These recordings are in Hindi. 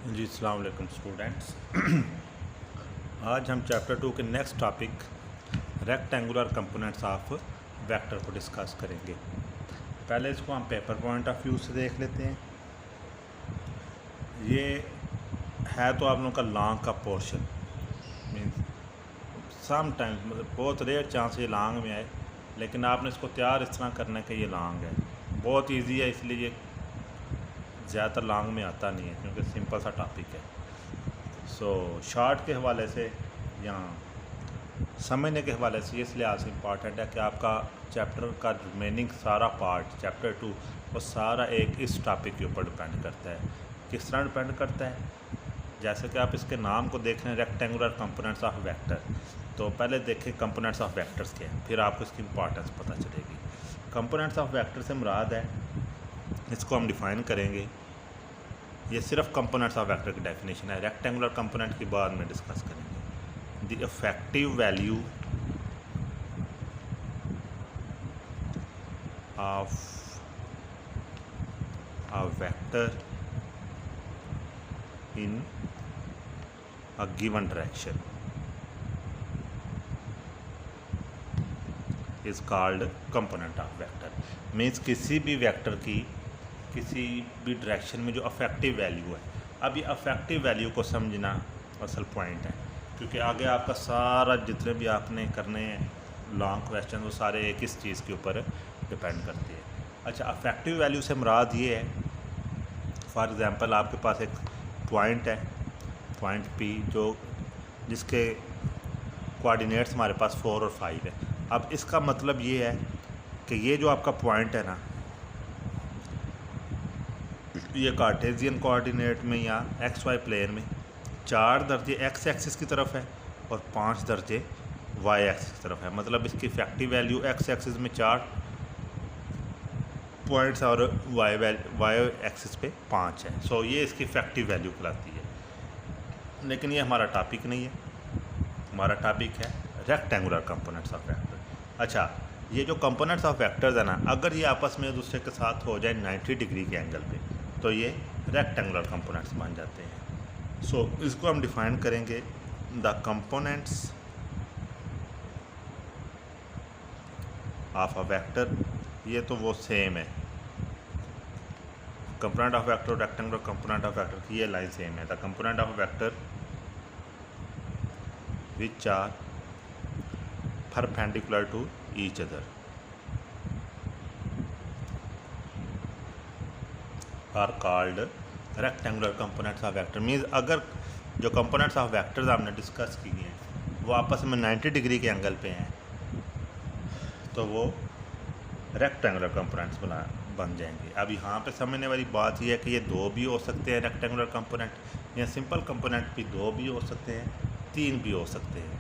जी अस्सलाम वालेकुम स्टूडेंट्स। आज हम चैप्टर 2 के next topic rectangular components of vector को डिस्कस करेंगे। पहले इसको हम पेपर पॉइंट ऑफ व्यू से देख लेते हैं। ये है तो आप लोगों का लॉन्ग का पोर्शन, मीन्स सम टाइम्स मतलब बहुत रेयर चांस ये लॉन्ग में आए, लेकिन आपने इसको तैयार इस तरह करना है कि ये लॉन्ग है। बहुत ईजी है, इसलिए ये ज़्यादातर लॉन्ग में आता नहीं है क्योंकि सिंपल सा टॉपिक है। सो शॉर्ट के हवाले से या समझने के हवाले से इस लिहाज से इम्पॉर्टेंट है कि आपका चैप्टर का रिमेनिंग सारा पार्ट चैप्टर 2 वो सारा एक इस टॉपिक के ऊपर डिपेंड करता है। किस तरह डिपेंड करता है? जैसे कि आप इसके नाम को देख रहे हैं, रेक्टेंगुलर कंपोनेंट्स ऑफ वेक्टर। तो पहले देखें कंपोनेंट्स ऑफ वेक्टर्स क्या है, फिर आपको इसकी इंपॉर्टेंस पता चलेगी। कंपोनेंट्स ऑफ वेक्टर से मुराद है, इसको हम डिफ़ाइन करेंगे। ये सिर्फ कंपोनेंट्स ऑफ वेक्टर की डेफिनेशन है, रेक्टेंगुलर कंपोनेंट की बाद में डिस्कस करेंगे। The effective value of a vector in a given direction is called component of vector. Means किसी भी वेक्टर की किसी भी डायरेक्शन में जो अफेक्टिव वैल्यू है। अब ये अफेक्टिव वैल्यू को समझना असल पॉइंट है, क्योंकि आगे आपका सारा जितने भी आपने करने हैं लॉन्ग क्वेश्चन वो सारे एक इस चीज़ के ऊपर डिपेंड करती है। अच्छा, अफेक्टिव वैल्यू से मुराद ये है, फॉर एग्ज़ाम्पल आपके पास एक पॉइंट है, पॉइंट P, जिसके कोऑर्डिनेट्स हमारे पास 4 और 5 है। अब इसका मतलब ये है कि ये जो आपका पॉइंट है ना, ये कार्टेशियन कोऑर्डिनेट में या XY प्लेन में 4 दर्जे X एक्सिस की तरफ है और 5 दर्जे Y एक्सिस की तरफ है। मतलब इसकी इफेक्टिव वैल्यू X एक्सिस में 4 पॉइंट्स और Y एक्सिस पे 5 है। सो ये इसकी इफेक्टिव वैल्यू कहलाती है। लेकिन ये हमारा टॉपिक नहीं है, हमारा टॉपिक है रेक्टेंगुलर कंपोनेंट्स ऑफ वेक्टर। अच्छा, ये जो कंपोनेंट्स ऑफ वेक्टर्स है ना, अगर ये आपस में एक दूसरे के साथ हो जाए 90 डिग्री के एंगल पे, तो ये रेक्टेंगुलर कंपोनेंट्स बन जाते हैं। सो इसको हम डिफाइन करेंगे, the components of a vector. ये तो वो सेम है, component of vector, rectangular component of vector की ये लाइन सेम है। The component of vector which are perpendicular to each other are called rectangular components of vector. Means अगर जो कंपोनेंट्स ऑफ वेक्टर्स आपने डिस्कस किए हैं वो आपस में 90 डिग्री के एंगल पे हैं, तो वो रेक्टेंगुलर कंपोनेंट्स बन जाएंगे। अब यहाँ पे समझने वाली बात यह है कि ये 2 भी हो सकते हैं रेक्टेंगुलर कंपोनेंट, या सिंपल कंपोनेंट भी 2 भी हो सकते हैं, 3 भी हो सकते हैं।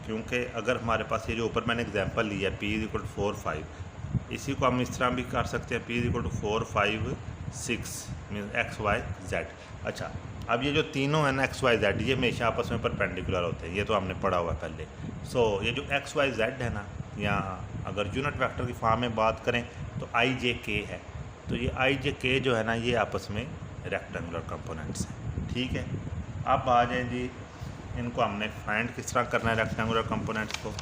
क्योंकि अगर हमारे पास ये जो ऊपर मैंने एग्जांपल लिया है P=4 5, इसी को हम इस तरह भी कर सकते हैं P=4 5 6 मीन्स XY Z। अच्छा, अब ये जो तीनों है ना XY Z, ये हमेशा आपस में परपेंडिकुलर होते हैं, ये तो हमने पढ़ा हुआ है पहले। सो ये जो XY Z है ना, या अगर यूनिट वेक्टर की फॉर्म में बात करें तो IJK है, तो ये IJK जो है ना, ये आपस में रेक्टेंगुलर कंपोनेंट्स हैं। ठीक है, अब आ जाए जी, इनको हमने फाइंड किस तरह करना है रेक्टेंगुलर कंपोनेंट्स को,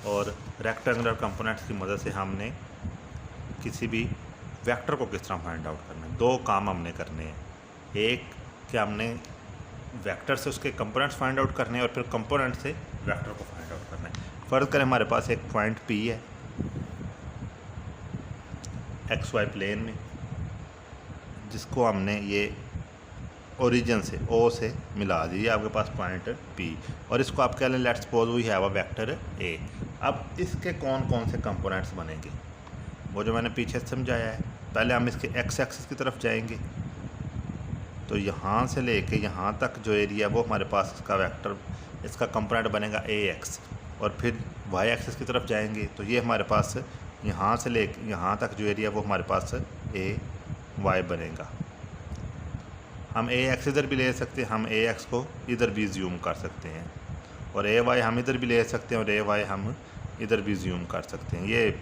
और रेक्टेंगुलर कंपोनेंट्स की मदद से हमने किसी भी वेक्टर को किस तरह फाइंड आउट करना है। 2 काम हमने करने हैं, एक कि हमने वेक्टर से उसके कंपोनेंट्स फाइंड आउट करने हैं, और फिर कंपोनेंट से वेक्टर को फाइंड आउट करना है। फ़र्ज़ करें हमारे पास एक पॉइंट P है XY प्लेन में, जिसको हमने ये ओरिजिन से O से मिला दी, आपके पास पॉइंट P, और इसको आप कह लें let's suppose we have a vector A। अब इसके कौन कौन से कंपोनेंट्स बनेंगे, वो जो मैंने पीछे समझाया है। पहले हम इसके X एक्सिस की तरफ जाएंगे, तो यहाँ से लेके यहाँ तक जो एरिया वो हमारे पास इसका वेक्टर, इसका कंपोनेंट बनेगा AX, और फिर Y एक्सिस की तरफ जाएंगे तो ये हमारे पास यहाँ से लेके यहाँ तक जो एरिया वो हमारे पास AY बनेगा। हम AX इधर भी ले सकते हैं, हम AX को इधर भी ज़ूम कर सकते हैं, और AY हम इधर भी ले सकते हैं, और AY हम इधर भी ज़ूम कर सकते हैं। ये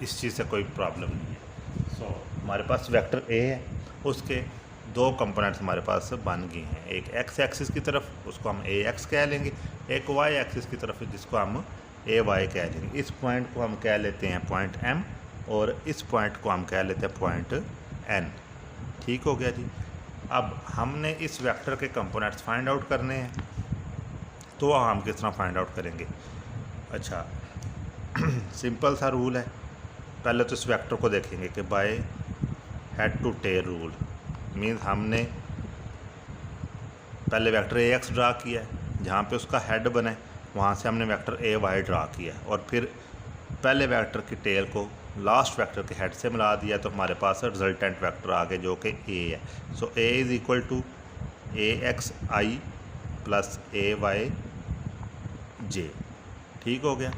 इस चीज़ से कोई प्रॉब्लम नहीं है। सो हमारे पास वेक्टर A है, उसके दो कंपोनेंट्स हमारे पास बन गए हैं, एक एक्स एक्सिस की तरफ उसको हम ए एक्स कह लेंगे, एक वाई एक्सिस की तरफ जिसको हम ए वाई कह लेंगे। इस पॉइंट को हम कह लेते हैं पॉइंट एम और इस पॉइंट को हम कह लेते हैं पॉइंट एन। ठीक हो गया जी। अब हमने इस वेक्टर के कंपोनेंट्स फाइंड आउट करने हैं, तो हम किस तरह फाइंड आउट करेंगे? अच्छा सिंपल सा रूल है। पहले तो इस वेक्टर को देखेंगे कि by head to tail rule means हमने पहले वेक्टर ए एक्स ड्रा किया है, जहाँ पे उसका हेड बना है वहाँ से हमने वेक्टर ए वाई ड्रा किया है और फिर पहले वेक्टर की टेल को लास्ट वेक्टर के हेड से मिला दिया, तो हमारे पास रिजल्टेंट वेक्टर आ गए जो कि ए है। So A is equal to A X I plus A Y J. ठीक हो गया।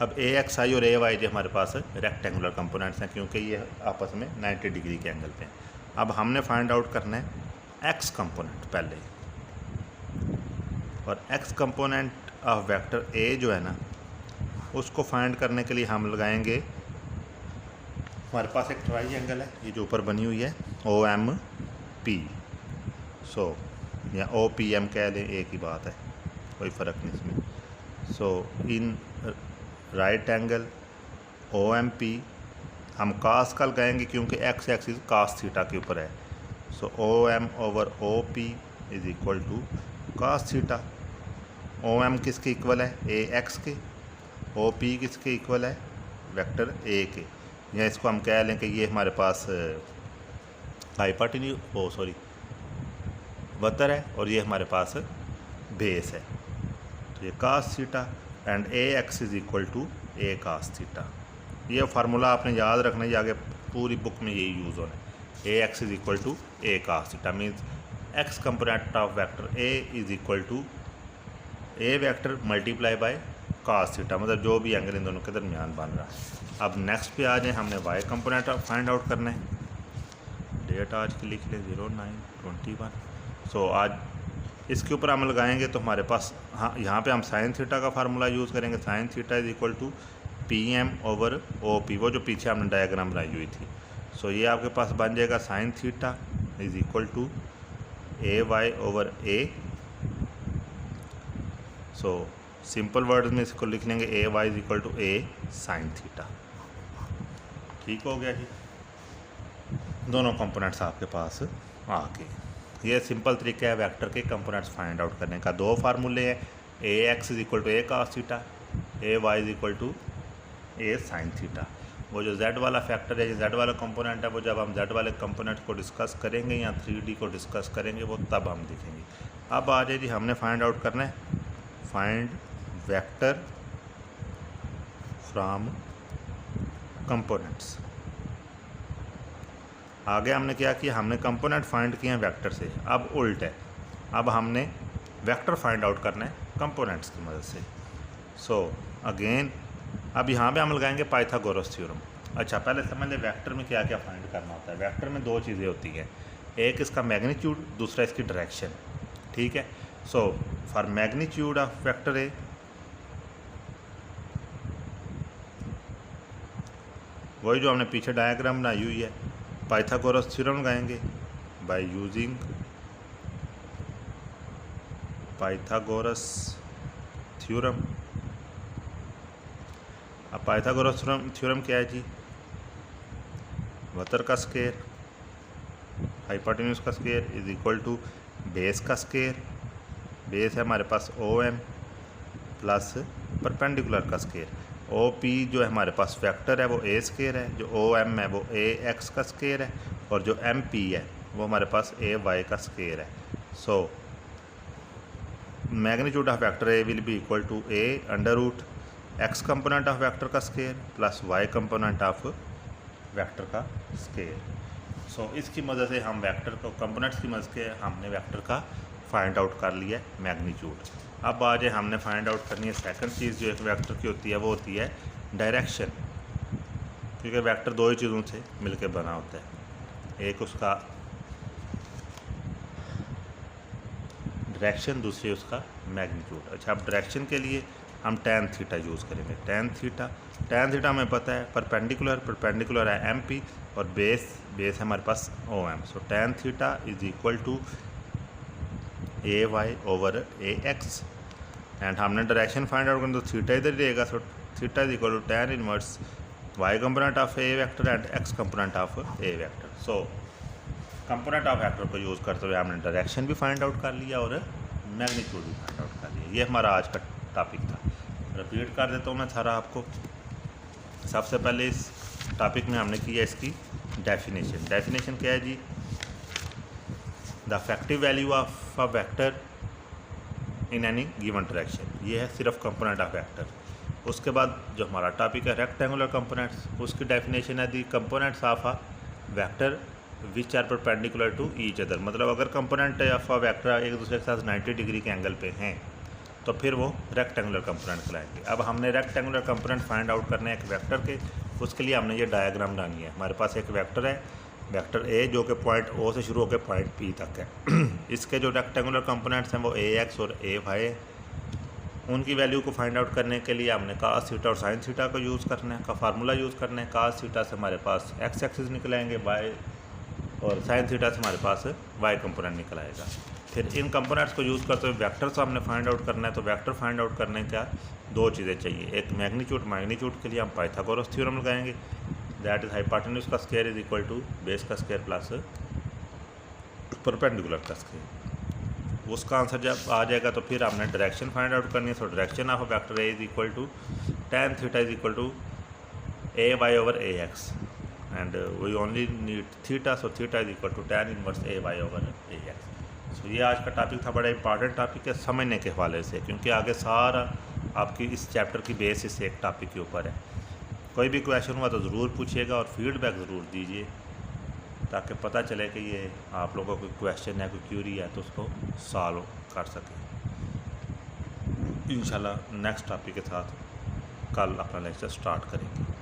अब ए एक्स आई और ए वाई जे हमारे पास रेक्टेंगुलर कंपोनेंट्स हैं क्योंकि ये आपस में 90 डिग्री के एंगल पे हैं। अब हमने फाइंड आउट करना है एक्स कंपोनेंट पहले, और एक्स कंपोनेंट ऑफ वेक्टर ए जो है ना उसको फाइंड करने के लिए हम लगाएंगे, हमारे पास एक ट्राइंगल है ये जो ऊपर बनी हुई है ओ एम पी, सो या ओ पी एम कह लें, एक ही बात है, कोई फ़र्क नहीं इसमें। So in right angle O M P हम कास का लगाएंगे क्योंकि एक्स एक्सिस कास थीटा के ऊपर है। So O M over O P is equal to cos theta. O M किसके इक्वल है? ए एक्स के। ओ पी किसके इक्वल है? वेक्टर ए के। या इसको हम कह लें कि ये हमारे पास हाइपोटेन्यूज वतर है और ये हमारे पास बेस है। तो ये cos theta and A X is equal to A cos theta. ये फार्मूला आपने याद रखना है, आगे पूरी बुक में यही यूज़ होना है। A X is equal to A cos theta means X component of vector A is equal to A vector multiply by cos theta, मतलब जो भी एंगल इन दोनों के दरमियान बन रहा है। अब नेक्स्ट पे आ जाए, हमने वाई कंपोनेंट फाइंड आउट करना है। डेट आज की लिख लें 09/21। सो आज इसके ऊपर हम लगाएंगे तो हमारे पास यहाँ पे हम साइन थीटा का फार्मूला यूज़ करेंगे। Sine theta is equal to P M over O P, वो जो पीछे हमने डायग्राम बनाई हुई थी। सो ये आपके पास बन जाएगा sine theta is equal to A Y over A. So simple words में इसको लिख लेंगे A Y is equal to A sine theta. ठीक हो गया जी। दोनों कंपोनेंट्स आपके पास आ गए। ये सिंपल तरीका है वेक्टर के कंपोनेंट्स फाइंड आउट करने का। दो फार्मूले हैं, A X is equal to A cos theta, A Y is equal to A sine theta. वो जो z वाला फैक्टर है, z वाला कंपोनेंट है, वो जब हम z वाले कंपोनेंट को डिस्कस करेंगे या 3D को डिस्कस करेंगे वो तब हम दिखेंगे। अब आ जाए जी, हमने फाइंड आउट करना है फाइंड वेक्टर फ्रॉम कंपोनेंट्स। आगे हमने क्या किया, हमने कंपोनेंट फाइंड किए हैं वेक्टर से। अब उल्ट है, अब हमने वेक्टर फाइंड आउट करना है कंपोनेंट्स की मदद से। सो अगेन अब यहाँ पे हम लगाएंगे पाइथागोरस थ्योरम। अच्छा पहले समझ लें वेक्टर में क्या क्या फाइंड करना होता है। वेक्टर में दो चीज़ें होती हैं, एक इसका मैग्नीट्यूड, दूसरा इसकी डायरेक्शन। ठीक है। So for magnitude of vector A वही जो हमने पीछे डायग्राम बनाई हुई है, पाइथागोरस थ्योरम लगाएंगे बाय यूजिंग पाइथागोरस थ्योरम। अब पाइथागोरस थ्योरम क्या है जी? वतर का स्क्वायर हाइपोटेन्यूज का square is equal to base का स्क्वायर। बेस है हमारे पास ओ एम प्लस परपेंडिकुलर का स्क्वायर। ओ पी जो है हमारे पास वेक्टर है वो ए स्क्वायर है, जो ओ एम है वो ए एक्स का स्क्वायर है, और जो एम पी है वो हमारे पास ए वाई का स्क्वायर है। So magnitude of vector A will be equal to a under root X component of vector का square plus Y component of vector का स्क्वायर। सो इसकी मदद से हम वेक्टर को कंपोनेंट्स की मदद से हमने वेक्टर का फाइंड आउट कर लिया मैग्नीट्यूड। अब आ जाए, हमने फाइंड आउट करनी है सेकंड चीज़ जो एक वेक्टर की होती है, वो होती है डायरेक्शन। क्योंकि वेक्टर दो ही चीज़ों से मिलकर बना होता है, एक उसका डायरेक्शन, दूसरी उसका मैग्नीट्यूड। अच्छा अब डायरेक्शन के लिए हम टैन थीटा यूज़ करेंगे। टैन थीटा हमें पता है परपेंडिकुलर है एम पी, और बेस है हमारे पास OM। So tan theta is equal to AY over AX and हमने डायरेक्शन फाइंड आउट करना तो थीटा इधर ही रहेगा। So theta is equal to tan inverse y component of A vector and x component of A vector. So component of vector को यूज़ करते हुए हमने डायरेक्शन भी फाइंड आउट कर लिया और मैग्नीट्यूड भी फाइंड आउट कर लिया। ये हमारा आज का टॉपिक था। रिपीट कर देता हूँ मैं सारा आपको। सबसे पहले इस टॉपिक में हमने किया इसकी डेफिनेशन। डेफिनेशन क्या है जी? The effective value of a vector in any given direction. ये है सिर्फ कंपोनेंट ऑफ वेक्टर। उसके बाद जो हमारा टॉपिक है रेक्टेंगुलर कंपोनेंट्स, उसकी डेफिनेशन है the components of a vector which are perpendicular to each other. मतलब अगर कंपोनेंट ऑफ अ वेक्टर एक दूसरे के साथ 90 डिग्री के एंगल पे हैं तो फिर वो रेक्टेंगुलर कंपोनेंट कहलाएंगे। अब हमने रेक्टेंगुलर कंपोनेंट फाइंड आउट करने हैं एक वेक्टर के। उसके लिए हमने ये डायग्राम बनानी है। हमारे पास एक वेक्टर है, वेक्टर A, जो कि पॉइंट O से शुरू होकर पॉइंट P तक है। इसके जो रेक्टेंगुलर कंपोनेंट्स हैं वो AX और AY है। उनकी वैल्यू को फाइंड आउट करने के लिए हमने cos थीटा और sin थीटा को यूज़ करना है, का फार्मूला यूज़ करना है। cos थीटा से हमारे पास x एक्सिस निकल आएंगे, y और sin थीटा से हमारे पास y कंपोनेंट निकल आएगा। फिर इन कंपोनेंट्स को यूज़ करते हुए वेक्टर से हमने फाइंड आउट करना है। तो वेक्टर फाइंड आउट करने का दो चीज़ें चाहिए, एक मैग्नीट्यूड के लिए हम पाइथागोरस थ्योरम लगाएंगे, दैट इज हाइपोटेन्यूज का square is equal to base का स्क्वायर प्लस परपेंडिकुलर का स्क्वायर। उसका आंसर जब आ जाएगा तो फिर हमने डायरेक्शन फाइंड आउट करनी है। तो direction of vector A is equal to tan theta is equal to AY over AX and we only need theta. So theta is equal to tan inverse AY over AX। सो ये आज का टॉपिक था, बड़ा इंपॉर्टेंट टॉपिक है समझने के हवाले से, क्योंकि आगे सारा आपकी इस चैप्टर की बेसिस एक टॉपिक के ऊपर है। कोई भी क्वेश्चन हुआ तो ज़रूर पूछिएगा और फीडबैक ज़रूर दीजिए ताकि पता चले कि ये आप लोगों को क्वेश्चन है, कोई क्यूरी है तो उसको सॉल्व कर सकें। इंशाल्लाह नेक्स्ट टॉपिक के साथ कल अपना लेक्चर स्टार्ट करेंगे।